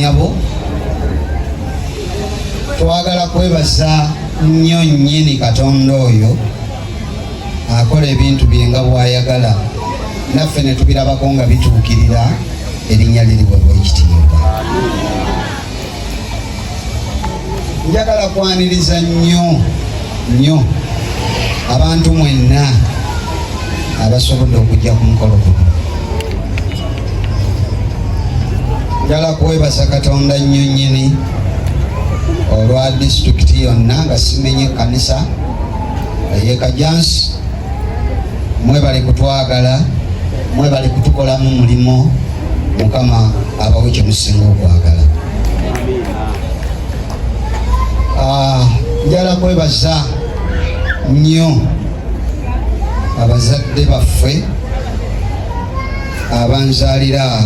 banyabo twagala kwebaza nnyo nnyini Katonda oyo akola ebintu bye nga bw'ayagala naffe ne tubirabako nga bituukirira erinnya liriweebwa ekitiibwa. Njagala kwaniriza nnyo abantu mwenna abasobodde okujja ku mukolo guno. Njagala kwebaza Katonda nnyo nnyini olwa disitulikiti yonna nga simenye ekkanisa ye Kajansi. Mwebale kutwagala, mwebale kutukolamu mulimo, Mukama abawe kye musinga okwagala. Njagala kwebaza nnyo abazadde baffe abanzaalira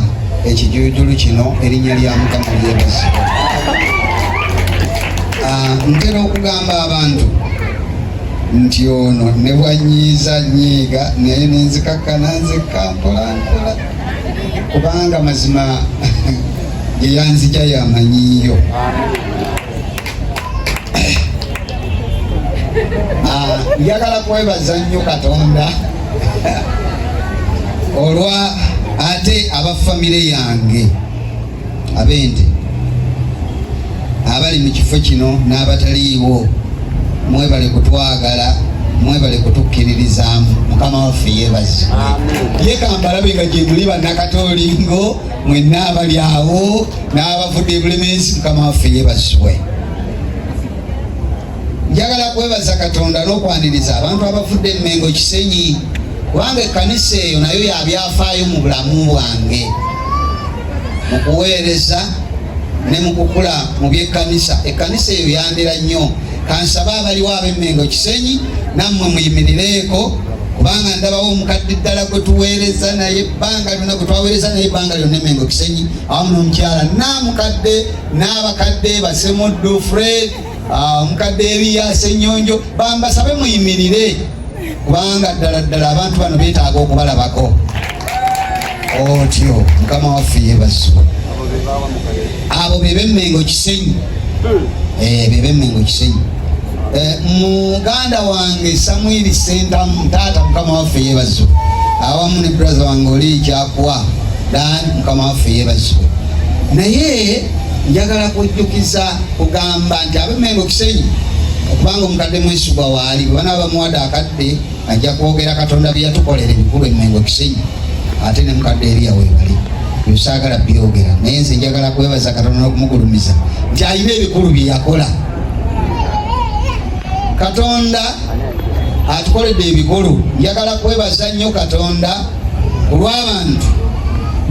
ekijuujulu kino, erinnya lya Mukama lyebazibwe. Ntera okugamba abantu nti ono ne bwanyiiza nyiiga naye nenzikakkana nzekka mpola mpola, kubanga mazima gye yanzija yamanyiiyo. Njagala kwebaza nnyo Katonda olwa ate abafamire yange ab'ente abali mu kifo kino n'abataliiwo, mwebale kutwagala, mwebale kutukkiririzaamu. Mukama waffe yeebazibwe. Ye kambalabe nga gye muli bannakatoolingo mwenna abali awo n'abavudde e Bulemeezi, Mukama waffe yeebazibwe. Njagala kwebaza Katonda n'okwaniriza abantu abavudde e Mmengo Kisenyi, kubanga ekkanisa eyo nayo yabyafaayo mu bulamu bwange mu kuweereza ne mu kukula mu by'ekkanisa. Ekkanisa eyo yandera nnyo. Kansabe abaliwo ab'e Mmengo Kisenyi nammwe muyimirireeko, kubanga ndabawo omukadde ddala gwe tuweereza naye ebbanga lyonna, gwe twaweereza naye ebbanga lyonna e Mmengo Kisenyi, awamu n'omukyala Naamukadde n'abakadde Basemuddu Fred, omukadde Eriya Ssennyonjo, bambasabe muyimirire, kubanga ddala abantu bano beetaaga okubalabako. Otyo Mukama waffe yeebazibwe. Abo be b'e Mmengo Kisenyi, be b'e Mmengo Kisenyi. Muganda wange Samwiri Sentamu, taata Mukama waffe yeebazibwe, awamu ne brother wange oli Kyakwa Dan, Mukama waffe yeebazibwe. Naye njagala kujjukiza kugamba nti ab'e Mmengo Kisenyi, okubanga omukadde mwesigwa waali, bwe banaaba bamuwadde akadde ajja kwogera Katonda bye yatukolera ebikulu e Mmengo Kisenyi, ate ne mukadde Eriya weebali. Saagala byogera, naye nze njagala kwebaza Katonda n'okumugulumiza nti alina ebikulu bye yakola. Katonda atukoledde ebikulu. Njagala kwebaza nnyo Katonda olw'abantu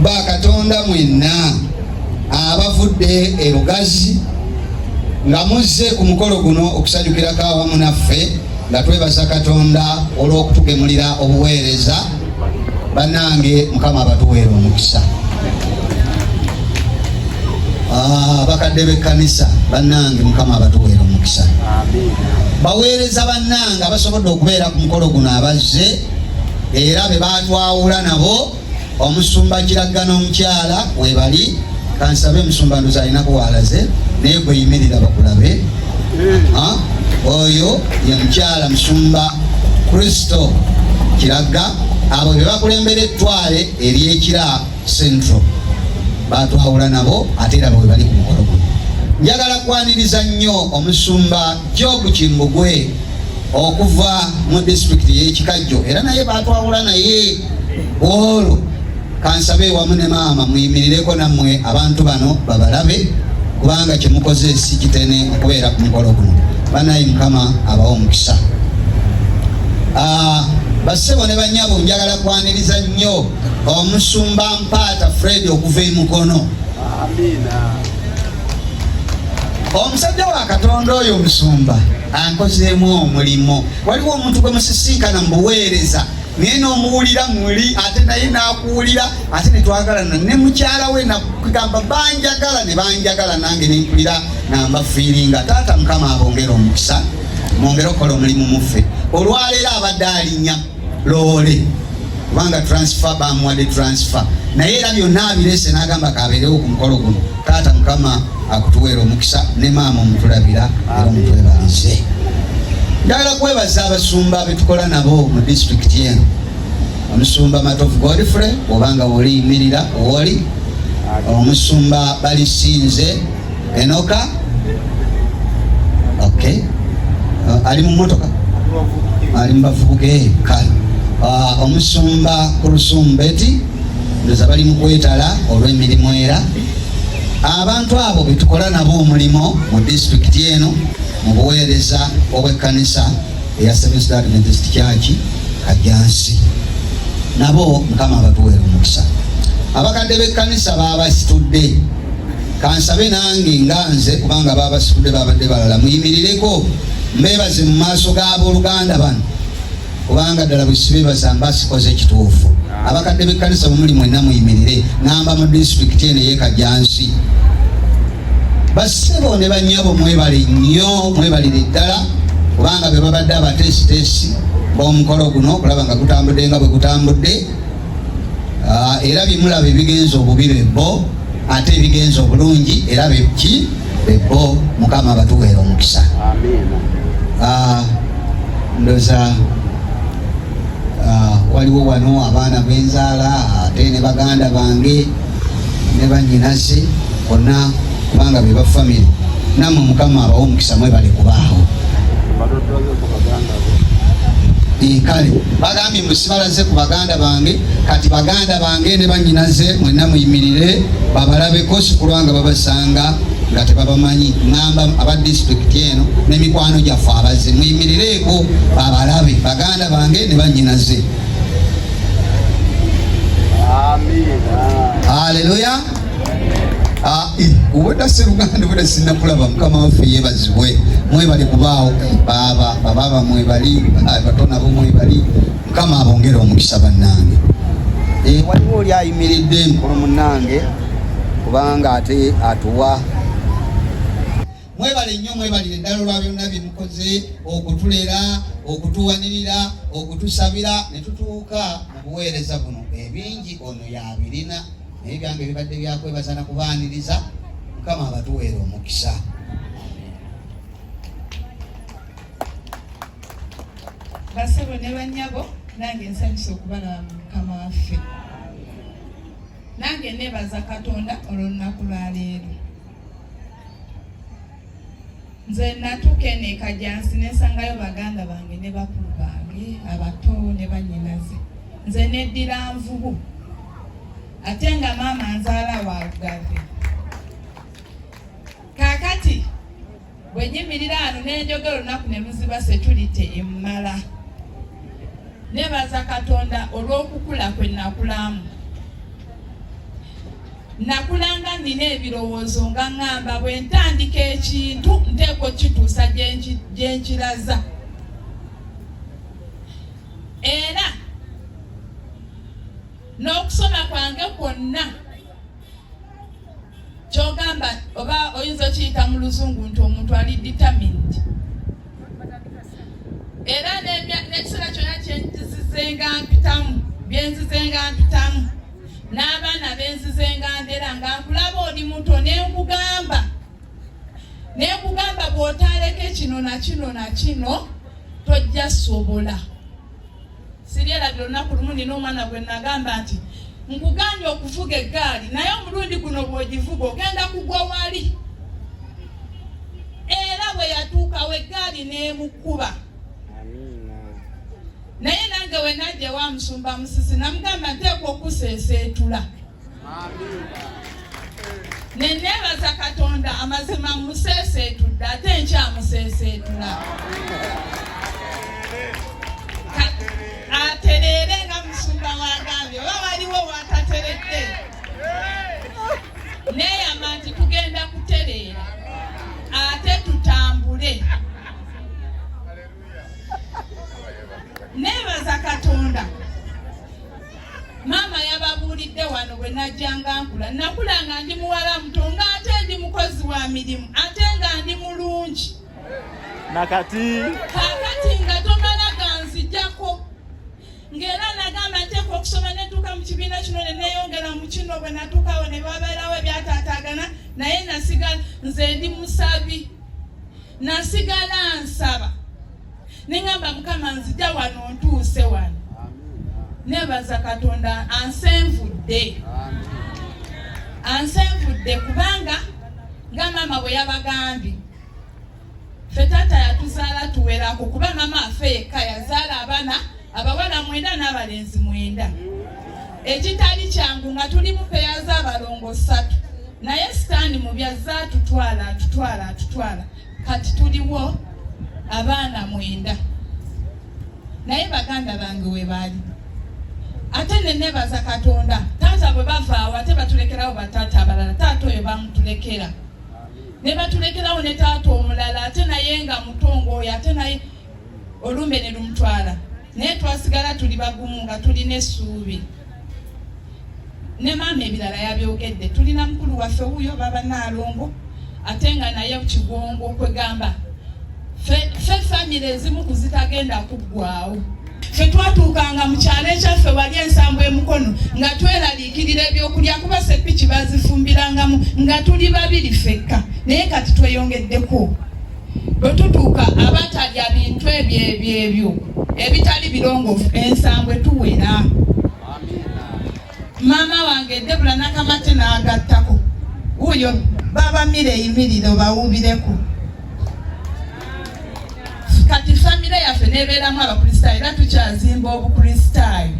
ba Katonda mwenna abavudde e Lugazi nga muzze ku mukolo guno okusanyukirako awamu naffe, nga twebaza Katonda olw'okutugemulira obuweereza. Bannange, Mukama abatuweera omukisa. Bakadde b'ekkanisa bannange, Mukama abatuweera omukisa. Baweereza bannange abasobodde okubeera ku mukolo guno abazze era be baatwawula nabo, omusumba Kiragga n'omukyala weebali. Kansabe Musumba nduzi alinako walaze naye gwe yimirira bakulabe. Oyo ye mukyala Musumba Kristo Kiragga. Abo be bakulembera ettwale ery'Ekira Central baatwawula nabo, ate era bwe bali ku mukolo guno. Njagala kwaniriza nnyo Omusumba Job Kimbugwe okuva mu disitulikiti y'Ekikajjo, era naye baatwawula naye. Olwo kansabe wamu ne maama muyimirireko nammwe abantu bano babalabe, kubanga kye mukoze si kitene okubeera ku mukolo guno. Banayi, Mukama abawa omukisa. Bassebo ne bannyabo, njagala kwaniriza nnyo Omusumba Mpaata Fred okuva e Mukono. Omusajja wa Katonda oyo Omusumba ankozeemu omulimo. Waliwo omuntu gwe musisinkana mu buweereza naye n'omuwulira muli, ate naye n'akuwulira, ate ne twagalana ne mukyala we nakugamba banjagala ne banjagala, nange ne mpulira nambafiiringa. Taata Mukama abongera omukisa, mwongere okukola omulimu muffe. Olwaleero abadde alinnya Loole kubanga transfer bamuwadde transfer naye era byonna abirese n'agamba kabeerewo ku mukolo guno. Taata Mukama akutuweera omukisa ne maama omutulabira era omutwebalize. Njagala kwebaza abasumba betukola nabo mu disitulikiti eno. Omusumba Matovu Godfrey obanga oliyimirira woli, omusumba Balisinze Enoka, okay, ali mu motoka ali mu bavubuke kale, omusumba Kulusumbeti ndoza bali mu kwetala olw'emirimu era. Abantu abo betukola nabo omulimo mu disitulikiti eno mu buweereza obw'ekkanisa eya Seventh Day Adventist Church Kajansi, nabo Mukama abatuweera omukisa. Abakadde b'ekkanisa babasitudde, kansabe nange nganze kubanga babasitudde babadde balala, muyimirireko mbebaze mu maaso g'abooluganda bano kubanga ddala bwe sibeebaza mba sikoze kituufu. Abakadde b'ekkanisa bwe muli mwenna muyimirire, ngamba mu disitulikiti eno ey'e Kajansi. Basebo ne bannyabo mwebale nnyo, mwebalire ddala kubanga be babadde abateesiteesi b'omukolo guno okulaba nga gutambudde nga bwe gutambudde. Era bimulaba ebigenza obubi bebbo, ate ebigenza obulungi era beki bebbo. Mukama abatuweera omukisa. Ndoza waliwo wano abaana benzaala ate ne baganda bange ne bannyinaze bonna kubanga be bafamire. Nammwe Mukama abawo omukisa mwebale kubaawo. Kale bagambye musibalaze ku baganda bange, kati baganda bange ne bannyinaze mwenna muyimirire babalabeko, sikulwanga babasanga nga tebabamanyi. Ngamba aba disitulikiti eno n'emikwano gyaffe abaze muyimirireeko babalabe baganda bange ne bannyinaze. Haleluya. Uweda Seruganda uweda sinakulaba Mukama waffe yeebazibwe. Mwebale kubaawo baba mwebali batona bo mwebali. Mukama abongere omukisa bannange. Waliwo oli ayimiridde mukulu munnange kubanga ate atuwa. Mwebale nnyo, mwebalire ddala olwa byonna bye mukoze okutulera, okutuwanirira, okutusabira ne tutuuka mu buweereza buno. Ebingi ono yabirina naye byange bibadde byakwebaza na kubaaniriza. Mukama abatuweera omukisa. Basebo ne bannyabo, nange nsanyusa okubalaba mu Mukama waffe. Nange neebaza Katonda olw'olunaku lwa leero. Nze natuuka eno e Kajansi ne nsangayo baganda bange ne bakulu bange abato ne bannyinaze. Nze neddira Nvubu ate nga maama nzaala wa Lugave. Kaakati bwe nyimirira wano n'enjogera olunaku ne muziba setulite emmala. Neebaza Katonda olw'okukula kwe nakulamu. Nakulanga nina ebirowoozo nga ngamba bwe ntandika ekintu nteekwa okituusa gye nkiraza. Era n'okusoma kwange kwonna ky'ogamba oba oyinza okiyita mu Luzungu nti omuntu ali determined. Era n'ekiseera kyonna byenzizenga mpitamu n'abaana benzizenga ndera nga nkulaba oli muto nenkugamba bw'otaaleke kino na kino na kino tojja sobola. Siryerabira olunaku lumu nina omwana gwe nagamba nti nkugambye okuvuga eggaali naye omulundi guno bw'ogivuga ogenda kugwa wali. Era bwe yatuukawo eggaali n'emukuba. Naye nange we najja wa Musumba Musisi namugamba nteekwa okuseeseetula. Ne neebaza Katonda amazima museeseetudde ate nkyamuseeseetula. Atereere nga Musumba wagambye oba waliwo watateredde. Neeyama nti tugenda kutereera ate tutambule. Neebaza Katonda. Maama yababuulidde wano bwe najjanga nkula. Nakula nga ndi muwala muto nga ate ndi mukozi wa mirimu ate nga ndi mulungi. Kaakati nga tomala ganzijjako. Ng'era nagamba nte nanyanko okusoma netuuka mu kibiina kino ne neeyongera mu kino bwe natuukawo ne babeerawo ebyataataagana naye nasigala nze ndi musabi nasigala nsaba neŋŋamba Mukama nzija wano ntuuse wano nebaza Katonda ansenvudde kubanga nga maama bwe yabagambye ffe taata yatuzaala tuwerako kuba maama affe yekka yazaala abaana abawala 9 n'abalenzi 9 ekitali kyangu nga tuli mu peya z'abalongo 3 naye sitaani mu byazza atutwala kati tuliwo abaana 9 naye baganda bange we baali ate ne nebaza Katonda taata bwe bavaawo ate batulekerawo bataata abalala taata oyo bamutulekera ne batulekerawo ne taata omulala ate naye nga mutongo oyo ate naye olumbe ne lumutwala naye twasigala tuli bagumu nga tulina essuubi ne maama ebirala yabyogedde tulina mukulu waffe wuyo baba Naalongo ate nga naye kigongo kwegamba ffe famire ezimu kuzitagenda kuggwaawo ffe twatuukanga mu kyalo ekyaffe wali ensambo emukono nga tweraliikirira ebyokulya kuba seppiki bazifumbirangamu nga tuli babiri ffekka naye kati tweyongeddeko bwe tutuuka abatalya bintu ebyo ebitali birongoofu ensambo tuwera maama wange Debula Nakamate n'agattako wuyo baba mireyimiriro bawuubireko kati famire yaffe nebeeramu abakristaayo era tukyazimba obukristaayo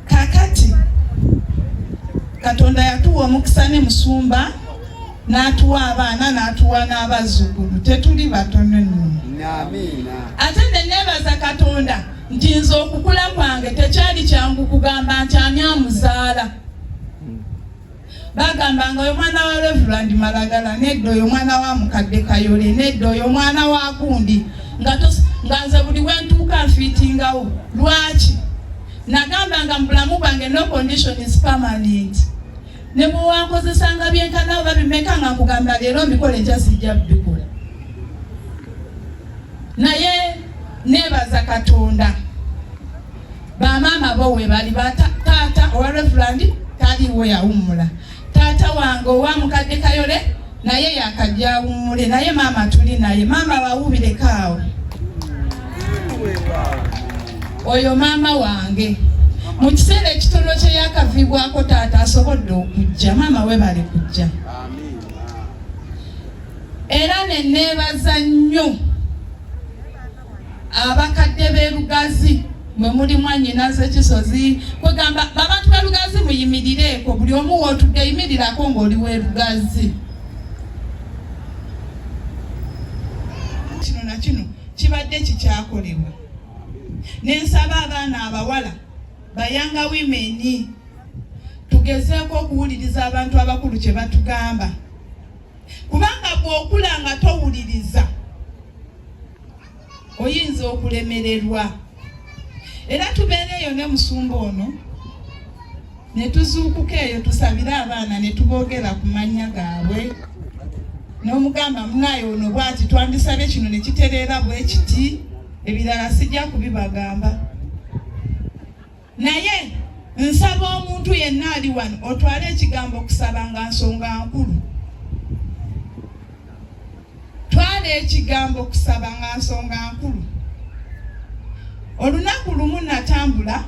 kakati Katonda yatuwa omukisa ne musumba n'atuwa abaana n'atuwa n'abazzukulu tetuli batono nno ate ne neebaza Katonda nti nze okukula kwange tekyali kyangu kugamba nti ani amuzaala bagambanga oyo mwana wa Reverend Malagala nedda oyo mwana wa Mukadde Kayole nedda oyo mwana wa gundi nga nze buli wentuuka nfiitingawo lwaki nagambanga mu bulamu bwange no condition is permanent ne bwe wankozesanga byenkanawo babimeka nga nkugamba leero mbikole enkya sijja bikola naye neebaza Katonda bamaama bo we bali taata owa Reverend taliwo yawummula taata wange owa Mukadde Kayole naye yakajja awummule naye maama tuli naye maama bawubireko oyo maama wange mu kiseera ekitono kye yakavibwako taata asobodde okujja maama we bali kujja era ne neebaza nnyo abakadde b'erugazi mwe muli mwannyinaze ekisozi kwegamba abantu b'erugazi muyimirireeko buli omu wootudde yimirirako ng'oli w'erugazi kino na kino kibadde kikyakolebwa nensaba abaana abawala bayanga wimeni tugezeeko okuwuliriza abantu abakulu kye batugamba kubanga bw'okula nga towuliriza oyinza okulemererwa era tubeereeyo ne musumba ono ne tuzuukuka eyo tusabire abaana ne tuboogera ku mannya gaabwe n'omugamba munayo ono bw'ati twandisabye kino ne kitereera bwe kiti ebirala sijja kubibagamba naye nsaba omuntu yenna ali wano otwale ekigambo kusaba nga nsonga nkulu twala ekigambo kusaba nga nsonga nkulu olunaku lumu natambula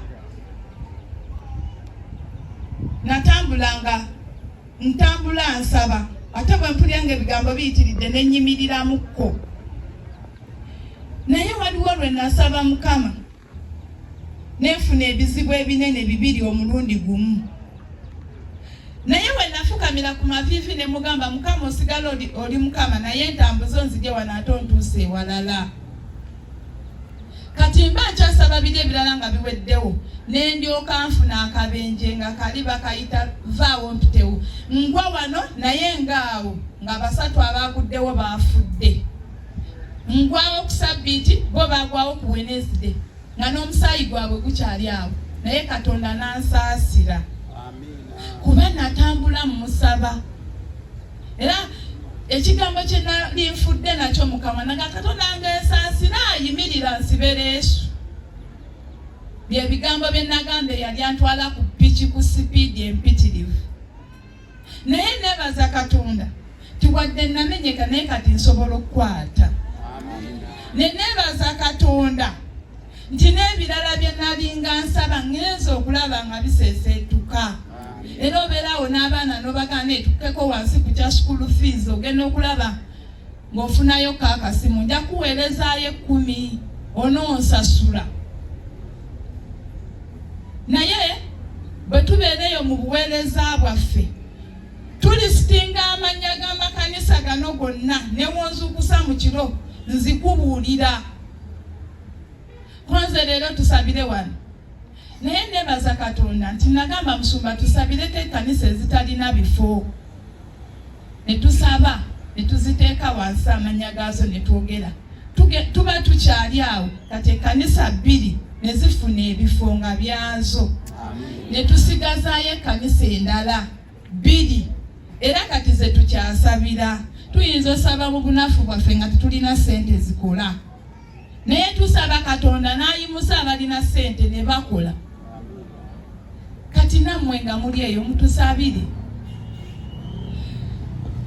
ntambula nsaba ate bwe mpulira nga ebigambo biyitiridde ne nnyimiriramuko naye waliwo lwe nasaba Mukama nefuna ebizibu ebinene 2 omulundi gumu naye we nafukamira ku maviivi ne mugamba Mukama osigala oli Mukama naye entambuzo nzije wano ate ontuuse ewalala kati mba nkyasaba biri ebirala nga biweddewo ne ndyoka nfuna akabenje nga kali bakayita vaawo mputewo ngwa wano naye ngaawo nga 3 abaguddewo baafudde ngwawo ku Sabbiiti bo bagwawo ku Wednesday nga n'omusaayi gwabwe gukyali awo naye Katonda nansaasira kuba natambula mu musaba era ekigambo kye nali nfudde nakyo Mukama naga Katonda ngeesaasira ayimirira nsibe leesu bye bigambo bye nagambe yali antwala ku piki ku sipiidi empitirivu. Naye nebaza Katonda tiwadde namenyeka naye kati nsobola okukwata. Ne nebaza Katonda nti n'ebirala bye nalinga nsaba ngenza okulaba nga biseeseetuka. Era obeerawo n'abaana n'obagana etukkeko wansi ku kya school fees ogenda okulaba ng'ofunayo kaakasimu nja kuweerezaayo 10 onoonsasula. Naye bwe tubeereyo mu buweereza bwaffe tulisitinga amannya g'amakanisa gano gonna ne wonzukusa mu kiro nzikubuulira. Kwanze leero tusabire wano. Naye nebaza Katonda nti nagamba Musumba tusabireko ekkanisa ezitalina bifo. Ne tusaba ne tuziteeka wansi amannya gaazo ne twogera. Tuba tukyali awo kati ekkanisa 2 ne zifuna ebifo nga byazo. Ne tusigazaayo ekkanisa endala 2 era kati ze tukyasabira. Tuyinza osaba mu bunafu bwaffe nga tetulina ssente zikola. Naye tusaba Katonda n'ayimusa abalina ssente ne bakola. Kati nammwe nga muli eyo mutusabire.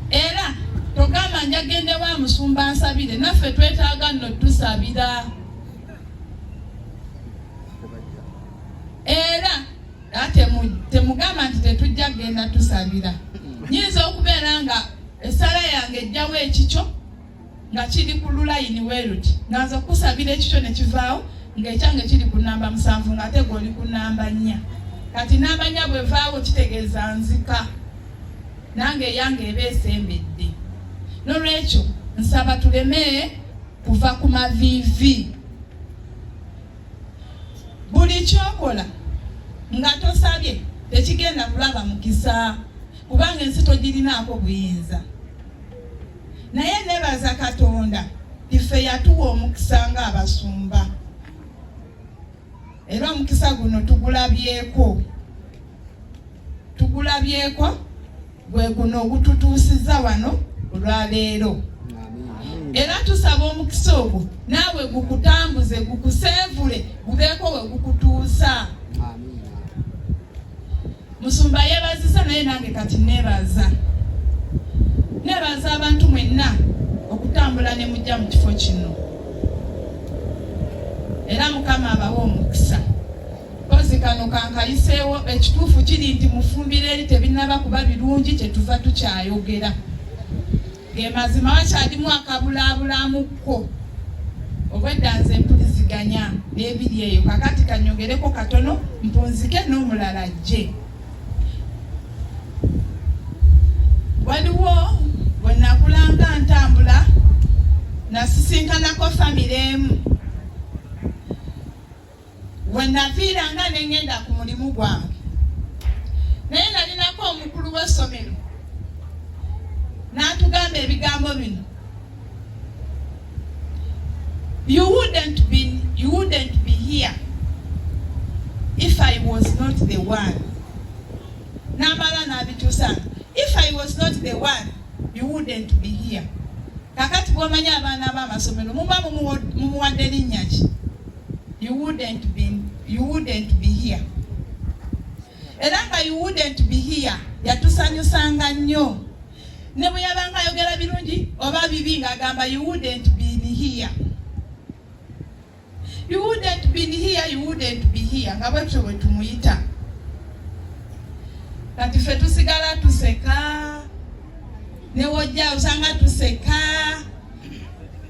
Era togamba njagende wa Musumba nsabire, naffe twetaaga nno tusabira. Era temugamba nti tetujja genda tusabira. Nyinza okubeera nga essala yange ejjawo ekikyo nga kiri ku lulayini weeruti nga nza okusabira ekikyo ne kivaawo ng'ekyange kiri ku namba 7 nga ate g'oli ku namba 4. Kati namba 4 bwevaawo kitegeeza nzika nange eyange eba esembedde. N'olwekyo nsaba tuleme kuva ku maviivi. Buli kyokola nga tosabye tekigenda kulaba mukisa kubanga ensi togirinaako buyinza. Naye nebaza Katonda ife yatuwa omukisa ng'abasumba. Era omukisa guno tugulabyeko gwe guno ogututuusiza wano olwaleero. Era tusaba omukisa ogwo naawe gukutambuze gukuseevule gubeeko we gukutuusa. Musumba yeebazisa naye nange kati nebaza abantu mwenna okutambula ne mujja mu kifo kino. Era Mukama abawa omukisa. Kozi kano kankayiseewo ekituufu kiri nti mufumbire eri tebinnaba kuba birungi kyetuva tukyayogera. Ge mazima wakyalimu akabulaabulaamukko. Obwedda nze mpuliziganya n'ebiri eyo kakati kanyogereko katono mpunzike n'omulala ajje. Waliwo bwe nakulanga ntambula nasisinkanako famire emu. Bwe naviiranga ne ngenda ku mulimu gwange. Naye nalinako omukulu w'essomero n'atugamba ebigambo bino. You wouldn't be here if I was not the one. N'amala n'abituusa. If I was not the one, you wouldn't be here. Kakati bw'omanya abaana b'amasomero muba mumuwadde linnya ki? You wouldn't be here. Era nga you wouldn't be here yatusanyusanga nnyo. Ne bwe yabanga ayogera birungi oba bibi ng'agamba you wouldn't be here. You wouldn't be here, you wouldn't be here. Nga bwetyo bwe tumuyita. Kati ffe tusigala tuseka. Ne wojja osanga tuseka.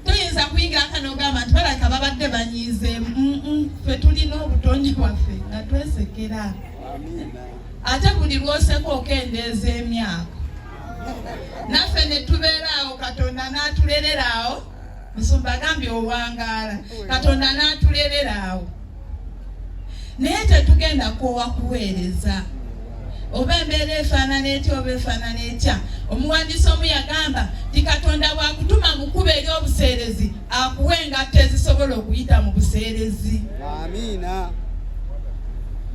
Tuyinza kuyingira akano ogamba nti balaka babadde banyiize. Ffe tulina obutonyi bwaffe nga twesekera. Ate buli lwoseka okendeeza emyaka. Naffe ne tubeeraawo Katonda n'atulereraawo. Musumba agambye owangaala. Katonda n'atulereraawo. Naye tetugenda koowa kuweereza. Oba embeera efaanana etya oba efaanana etya. Omuwandiisi omu yagamba ti Katonda bw'akutuma mu kkubo ery'obuseerezi akuwa engatto ezisobola okuyita mu buseerezi. Amiina.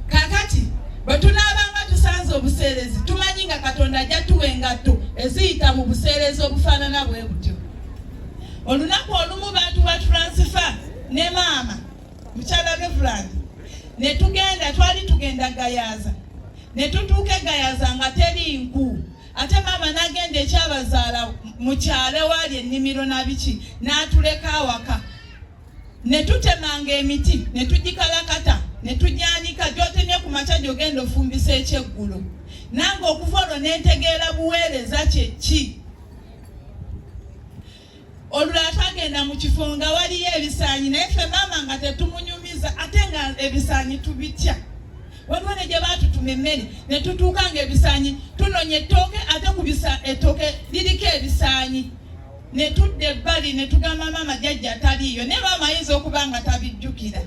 Kaakati bwe tunaabanga tusanze obuseerezi tumanyi nga Katonda ajja tuwa engatto eziyita mu buseerezi obufaanana bwe butyo. Olunaku olumu baatuwa transfer ne maama mukyala Reverand ne tugenda twali tugenda Gayaza ne tutuuke Gayaza nga teri nku ate mama nagenda ekyabazaala mu kyalo wali ennimiro nabiki n'atuleka awaka ne tutemanga emiti ne tugikalakata ne tujyanika gyotemye ku makya gyogenda ofumbisa ekyeggulo nange okuva olwo nentegeera buweereza kyeki. Olulala twagenda mu kifo nga waliyo ebisaanyi naye ffe maama nga tetumunyumiza ate nga ebisaanyi tubitya. Waliwo ne gye baatutuma emmere ne tutuuka nga ebisaanyi tunoonya ettooke ate ku ettooke liriko ebisaanyi ne tudda ebbali ne tugamba maama jjajja taliiyo naye maama ayinza okuba nga tabijjukira.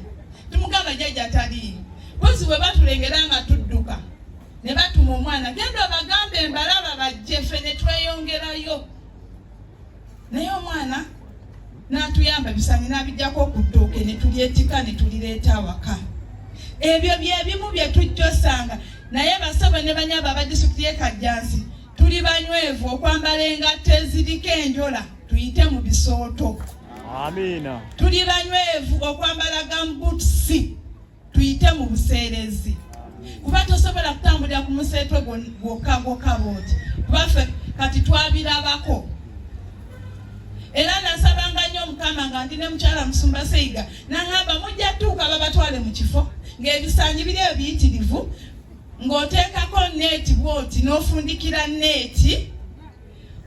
Tumugamba jjajja taliiyo. Bwezi bwe batulengera nga tudduka ne batuma omwana genda obagambe embalaba bajje ffe ne tweyongerayo. Naye omwana n'atuyamba ebisaanyi n'abijjako ku ttooke ne tulyetika ne tulireeta awaka. Ebyo byebimu bye tujjosanga naye basabwe ne banyaba aba disitulikiti y'e Kajjansi tuli banywevu okwambala engatto eziriko enjola tuyite mu bisooto. Amiina. Tuli banywevu okwambala gambuutusi tuyite mu buseerezi. Kuba tosobola kutambulira ku museetwe gwokka bwoti kuba ffe kati twabirabako. Era nasabanga nnyo Mukama nga ndi ne mukyala Musumba Seiga n'angamba mujja tuuka babatwale mu kifo ng'ebisaanyi biri ebiyitirivu ng'oteekako neeti bwoti n'ofundikira neeti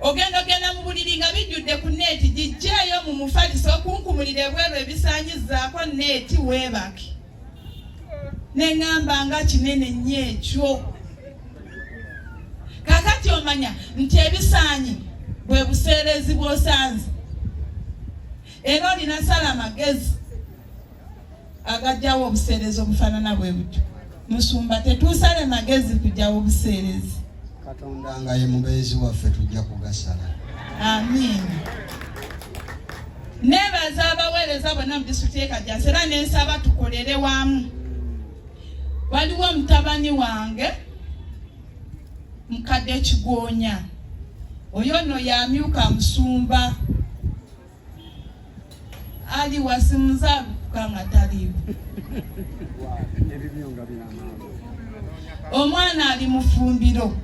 ogenda mu buliri nga bijjudde ku neeti gijjeeyo mu mufaliso okunkumulira ebweru ebisaanyizaako neeti weebake. Ne ngamba nga kinene nnyo ekyo. Kaakati omanya nti ebisaanyi bwe buseerezi bw'osanze. Era olina sala amagezi agajjawo obuseerezi obufaanana bwe butyo. Musumba tetuusale magezi kujjawo obuseerezi. Katonda nga ye mubeezi waffe tujja kugasala. Amiina. Neebaza abaweereza bonna mu disitulikiti y'e Kajjansi era n'ensaba tukolere wamu. Waliwo mutabani wange Mukadde Kigoonya. Oyo nno yamyuka Musumba ali wasimuza kanga taliiwo. Omwana ali mu ffumbiro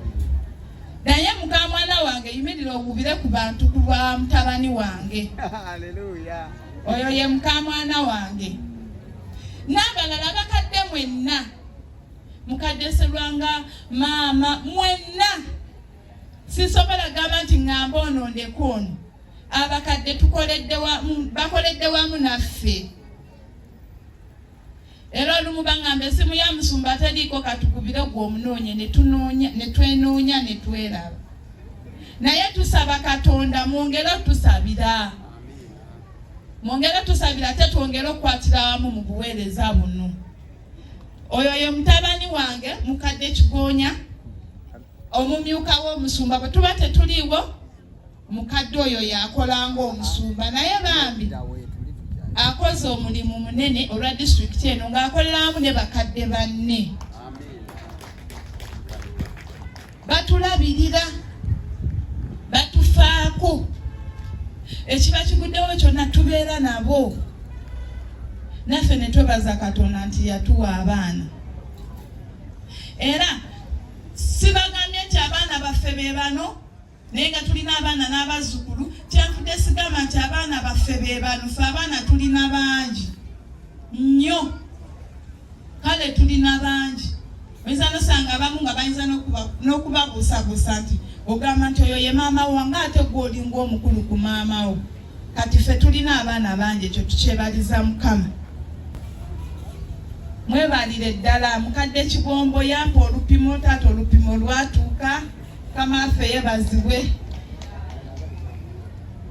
naye muka mwana wange yimirira obubire ku bantu kuba mutabani wange. Haleluya. Oyo ye muka mwana wange. N'abalala bakadde mwenna Mukadde Sserwanga maama mwenna sisobola gamba nti ngamba ono ndeko ono. Abakadde bakoledde wamu naffe. Era olumu bangamba essimu ya Musumba taliiko katukubire gwe omunoonye ne twenoonya ne tweraba. Naye tusaba Katonda mwongere tusabira. Mwongere tusabira ate twongere okukwatira wamu mu buweereza buno. Oyo ye mutabani wange Mukadde Kigoonya omumyuka w'Omusumba bwe tuba tetuliiwo mukadde oyo yakolanga Omusumba naye bambi akoze omulimu munene olwa disitulikiti eno ng'akoleramu ne bakadde banne. Batulabirira batufaako ekiba kiguddewo kyonna tubeera nabo. Naffe ne twebaza Katonda nti yatuwa abaana. Era sibagambye nti abaana baffe be bano naye nga tulina abaana n'abazzukulu kyenvudde sigamba nti abaana baffe be bano ffe abaana tulina bangi nnyo. Kale tulina bangi oyinza nosanga abamu nga bayinza n'okubabuusabuusa nti ogamba nti oyo ye maama wange ate gwe oli ng'omukulu ku maama wo. Kati ffe tulina abaana bangi ekyo tukyebaliza Mukama. Mwebalire ddala Mukadde Kigombo yampa olupimo taata olupimo lwatuuka Kamaffe yebazibwe.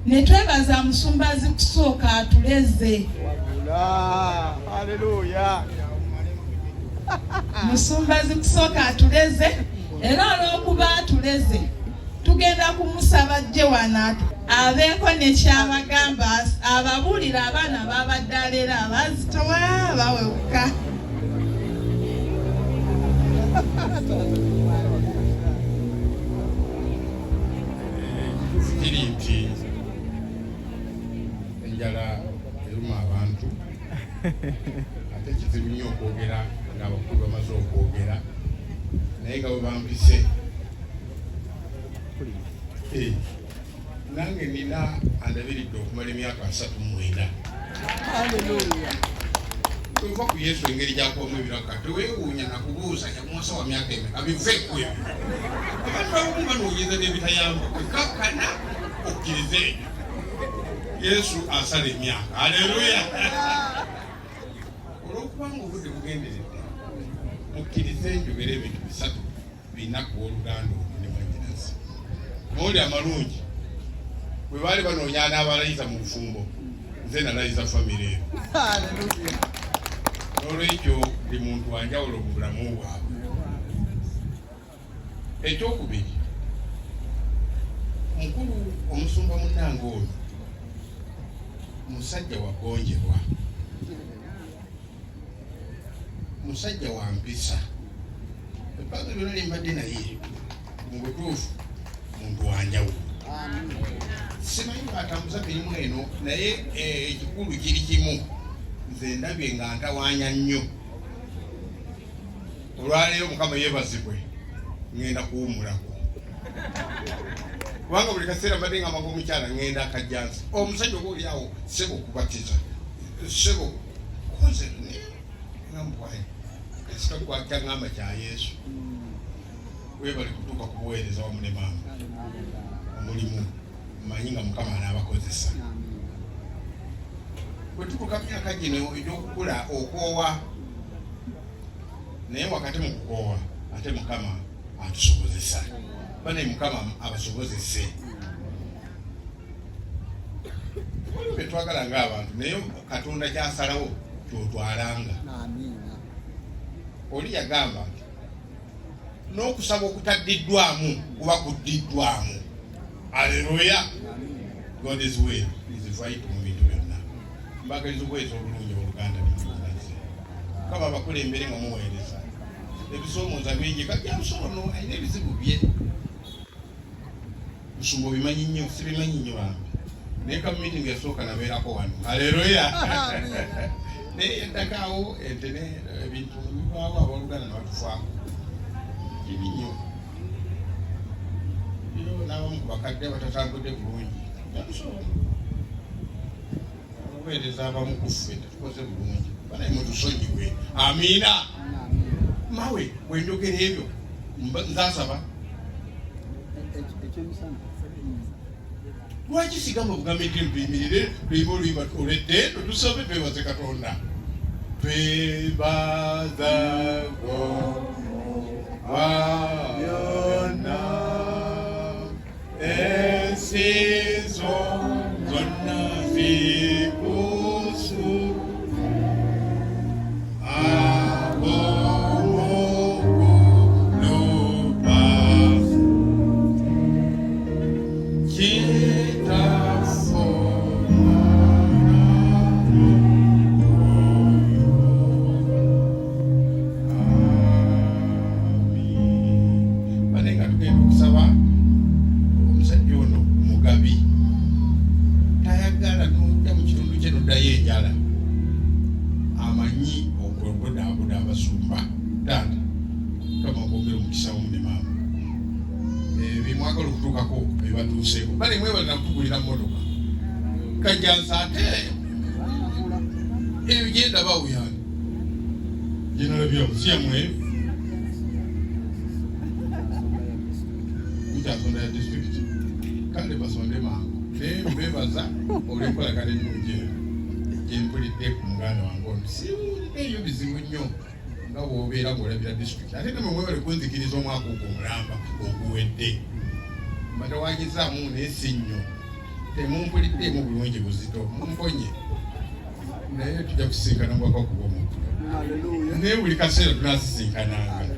Ne twebaza Musumba zikusooka atuleze. Haleluya. Musumba zikusooka atuleze era olw'okuba atuleze tugenda kumusaba ajje wano abeeko nekyabagamba ababuulira abaana babadde aleera abazitowa bawewuka. Kiri nti enjala eruma abantu ate kizibu nnyo okwogera ng'abakulu bamaze okwogera naye nga bwe bampise nange nina andabiridde okumala emyaka 39. Tuva ku Yesu engeri gyakubamu ebiraka teweewuunya nakubuuza yamuwasa wa myaka emeka biveeku ebyo abantu abamu banoonyeza n'ebitayamba kkakkana okkiriza ebyo. Yesu asala emyaka. Haleluya! Olwokubanga obudde bugenderedde mukkirize njogera ebintu 3 bina ku oluganda olwo ne Mwajjirazi. Mawuli amalungi bwe baali banoonya n'abalayiza mu bufumbo nze nalayiza famire eyo. N'olwekyo ndi muntu wanjawulo mu bulamu bwabwe. Ekyokubiri, mukulu omusumba munnange oyo musajja wagonjerwa, musajja wa mpisa. Ebbanga lyonna lye mbadde naye mu butuufu muntu wanjawulo. Simanyi bw'atambuza mirimu eno naye ekikulu kiri kimu, nze ndabye nga ntawaanya nnyo. Olwaleero Mukama yeebazibwe ngenda kuwummulako. Kubanga buli kaseera mbadde nga mbaga omukyala ngenda akajjansi. Omusajja oba oli awo sebo okubatiza. Sebo koze nga mukwaye. Kasita kwakya ngamba kya Yesu. Weebale kutuuka ku buweereza wamu ne maama. Omulimu mmanyi nga Mukama anaabakozesa. Bwe tutuuka myaka gino egy'okukula okoowa naye wakati mu kukoowa ate Mukama atusobozesa. Bane Mukama abasobozese. Bwe twagala ng'abantu naye Katonda kyasalawo kyotwalanga. Oli yagamba nti n'okusaba okutaddiddwamu kuba kuddiddwamu. Haleluya! God is will is vital mu bintu byonna. Mbagaliza obwezi obulungi oluganda n'Oluganda. Kaba abakulembere nga muweereza. Ebisoomooza bingi kajja musono ayina ebizibu bye. Musumba obimanyi nnyo, sibimanyi nnyo bambi. Naye ka meeting yasooka nabeerako wano. Haleluya! Naye yaddakaawo ente ebintu bibaawo abooluganda ne batufaako. Kibi nnyo. N'abamu ku bakadde batatambudde bulungi. Obuweereza abamu ku ffe tetukoze bulungi. Banaye mutusonyiwe. Amiina! Mawe bwenjogera ebyo nzasaba lwaki sigamba bugambe nti mpimirire luyimba oluyimba olwedde tutusobe twebaze Katonda. Twebaza byonna ensizo zonna zikusu bali mwewe nakugulira motoka kajansa ate ebigenda bawuyana general byo mwe mutasonda ya district kale basonde mango bebaza olikola kale nuje jempulidde ku muganda wange ono si eyo bizibu nnyo nga bw'obeera ng'olabira district ate ne mwewale kunzikiriza omwaka ogw'omulamba oguwedde matawagizaamu naye si nnyo temumpuliddeemu bulungi buzito mumponye naye tujja kusinkana mwaka ogw'omuntu naye buli kaseera tunasisinkananga